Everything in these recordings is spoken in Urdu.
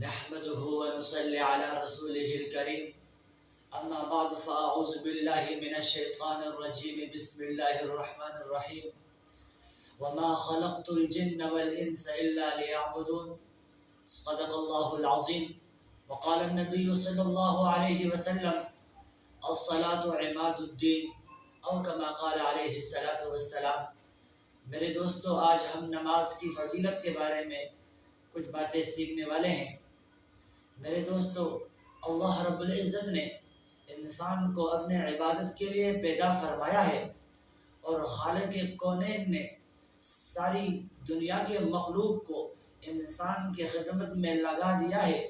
نحمده ونصلي على رسوله الكريم اما بعد فاعوذ بالله من الشيطان الرجيم بسم الله الرحمن الرحيم وما خلقت الجن والانس الا ليعبدون صدق الله العظيم وقال النبي صلى الله عليه وسلم الصلاة عماد الدین او کما قال علیہ الصلاۃ والسلام۔ میرے دوستو، آج ہم نماز کی فضیلت کے بارے میں کچھ باتیں سیکھنے والے ہیں۔ میرے دوستو، اللہ رب العزت نے انسان کو اپنے عبادت کے لیے پیدا فرمایا ہے، اور خالق کونین نے ساری دنیا کے مخلوق کو انسان کی خدمت میں لگا دیا ہے۔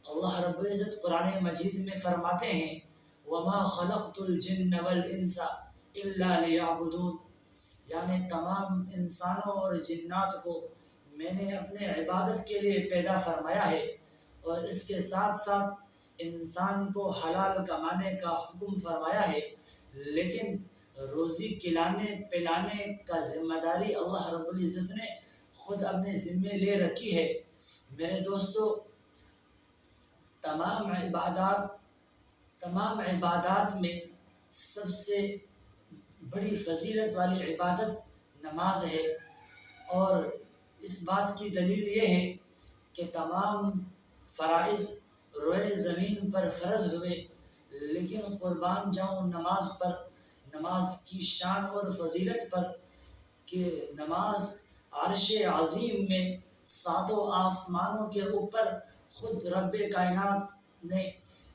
اللہ رب العزت قرآن مجید میں فرماتے ہیں وَمَا خَلَقْتُ الْجِنَّ وَالْإِنسَ إِلَّا لِيَعْبُدُونَ، یعنی تمام انسانوں اور جنات کو میں نے اپنے عبادت کے لیے پیدا فرمایا ہے، اور اس کے ساتھ ساتھ انسان کو حلال کمانے کا حکم فرمایا ہے، لیکن روزی کھلانے پلانے کا ذمہ داری اللہ رب العزت نے خود اپنے ذمے لے رکھی ہے۔ میرے دوستو، تمام عبادات میں سب سے بڑی فضیلت والی عبادت نماز ہے، اور اس بات کی دلیل یہ ہے کہ تمام فرائض روئے زمین پر فرض ہوئے، لیکن قربان جاؤں نماز پر، نماز کی شان اور فضیلت پر، کہ نماز عرش عظیم میں ساتوں آسمانوں کے اوپر خود رب کائنات نے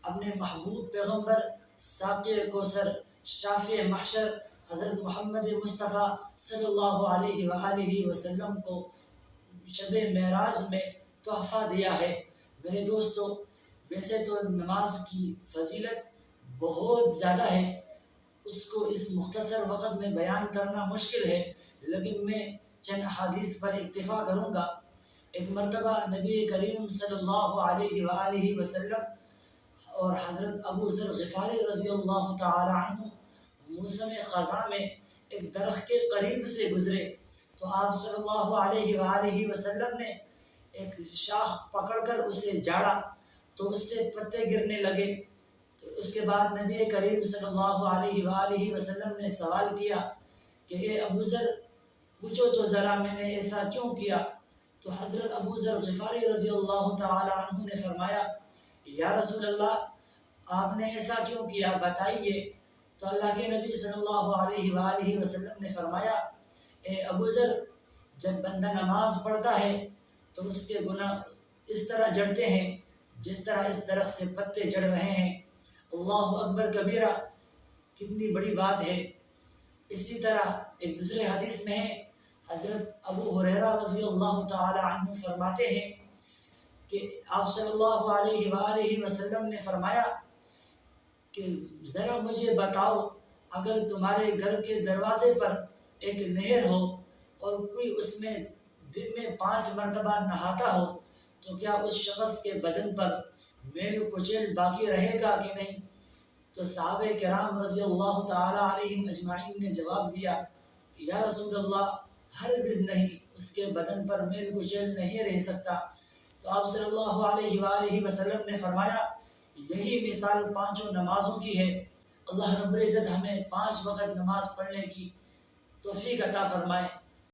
اپنے محبوب پیغمبر ساقی کوثر شافع محشر حضرت محمد مصطفیٰ صلی اللہ علیہ وآلہ وسلم کو شب معراج میں تحفہ دیا ہے۔ میرے دوستو، ویسے تو نماز کی فضیلت بہت زیادہ ہے، اس کو اس مختصر وقت میں بیان کرنا مشکل ہے، لیکن میں چند حدیث پر اکتفا کروں گا۔ ایک مرتبہ نبی کریم صلی اللہ علیہ وآلہ وسلم اور حضرت ابو ذر غفاری رضی اللہ تعالی عنہ موسم خزاں میں ایک درخت کے قریب سے گزرے، تو آپ صلی اللہ علیہ وآلہ وسلم نے ایک شاخ پکڑ کر اسے جھاڑا تو اس سے پتے گرنے لگے۔ تو اس کے بعد نبی کریم صلی اللہ علیہ وآلہ وسلم نے سوال کیا کہ اے ابو ذر، پوچھو تو ذرا میں نے ایسا کیوں کیا؟ تو حضرت ابو ذر غفاری رضی اللہ تعالی عنہ نے فرمایا یا رسول اللہ، آپ نے ایسا کیوں کیا، بتائیے۔ تو اللہ کے نبی صلی اللہ علیہ وآلہ وسلم نے فرمایا اے ابو ذر، جب بندہ نماز پڑھتا ہے تو اس کے گناہ اس طرح جڑتے ہیں جس طرح اس درخت سے پتے جڑ رہے ہیں۔ اللہ اکبر کبیرہ، کتنی بڑی بات ہے۔ اسی طرح ایک دوسرے حدیث میں ہے، حضرت ابو ہریرہ رضی اللہ تعالی عنہ فرماتے ہیں کہ آپ صلی اللہ علیہ وآلہ وسلم نے فرمایا کہ ذرا مجھے بتاؤ، اگر تمہارے گھر کے دروازے پر ایک نہر ہو اور کوئی اس میں دن میں 5 مرتبہ نہاتا ہو تو کیا اس شخص کے بدن پر میل کچیل باقی رہے گا کہ نہیں؟ تو صحابہ کرام رضی اللہ تعالی علیہم اجمعین نے جواب دیا کہ یا رسول اللہ، ہرگز نہیں، اس کے بدن پر میل کچیل نہیں رہ سکتا۔ تو آپ صلی اللہ علیہ وآلہ وسلم نے فرمایا یہی مثال 5 نمازوں کی ہے۔ اللہ رب العزت ہمیں 5 وقت نماز پڑھنے کی توفیق عطا فرمائے۔